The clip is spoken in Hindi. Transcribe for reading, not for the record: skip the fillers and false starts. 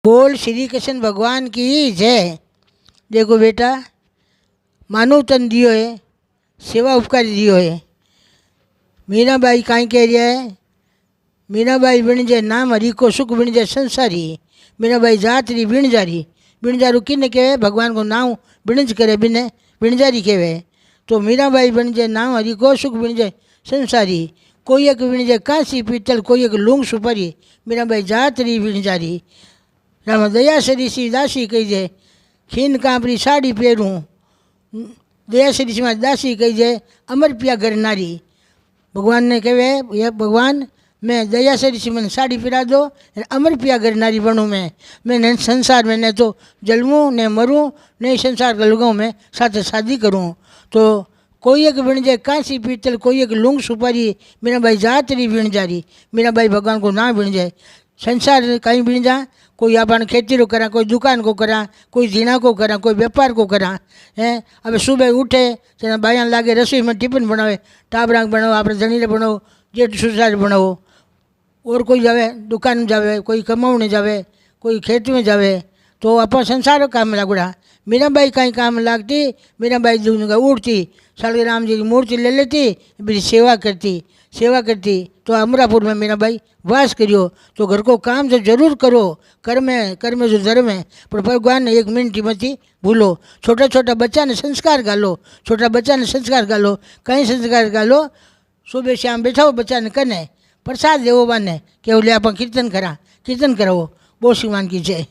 बोल श्री कृष्ण भगवान की जय। देखो बेटा, मानव तन दियो है, सेवा उपकारी दियो है। मीराबाई काई कह रहा है, मीराबाई बिण जे नाम हरि को सुख बिण जे संसारी। मीराबाई जात री बिणजारी। बिणजारू किने कहे, भगवान को नाम बिणज करे बिने बिणजारी कहे। तो मीराबाई बिण जे नाम हरि को सुख बिण जे संसारी। कोई एक बिण जे कांसी पीतल, कोई एक लूंग सुपारी। मीराबाई जात री बिणजारी। राम दया श्री सी दासी कहीजे, खीन कांपरी साड़ी पहरूँ। दया श्री सी दासी कहीजे, अमर पिया घर नारी। भगवान ने कहे, ये भगवान मैं दया श्री सी मैंने साड़ी पिरा दो, अमर पिया घर नारी बनूँ। मैं संसार में न तो जलूँ न मरूँ, नहीं संसार का लगाऊँ, मैं साथ शादी करूँ। तो कोई एक बिण जाए कांसी पीतल, कोई एक लूंग सुपारी। मीराबाई जात री बिण जारी। मीराबाई भगवान को ना बिण जाए। संसार कहीं बिण जा, कोई अपन खेती रो करा, कोई दुकान को करा, कोई झीणा को करा, कोई व्यापार को करा है। अब सुबह उठे तेना बायान लागे रसोई में टिफिन बनावे, टाबरा बनाओ, आप धनीरे बनाओ, जेठ सुसार बनाओ। और कोई जावे दुकान में जावे, कोई कमावने जावे, कोई खेत में जावे। तो अपन संसार काम में लागूड़ा। मीराबाई कहीं काम लागती। मीराबाई उठती, सालू राम जी की मूर्ति ले लेती, मेरी सेवा करती। तो अमरापुर में मीराबाई वास करियो। तो घर को काम तो जरूर करो, कर में जो धर्म है, पर भगवान ने एक मिनट मत भूलो। छोटा बच्चा ने संस्कार गालो, कहीं संस्कार गालो। सुबह शाम बैठाओ बच्चा ने कने प्रसाद देवो बाने, केवल आप कीर्तन कराओ। बोल श्रीमान की जय।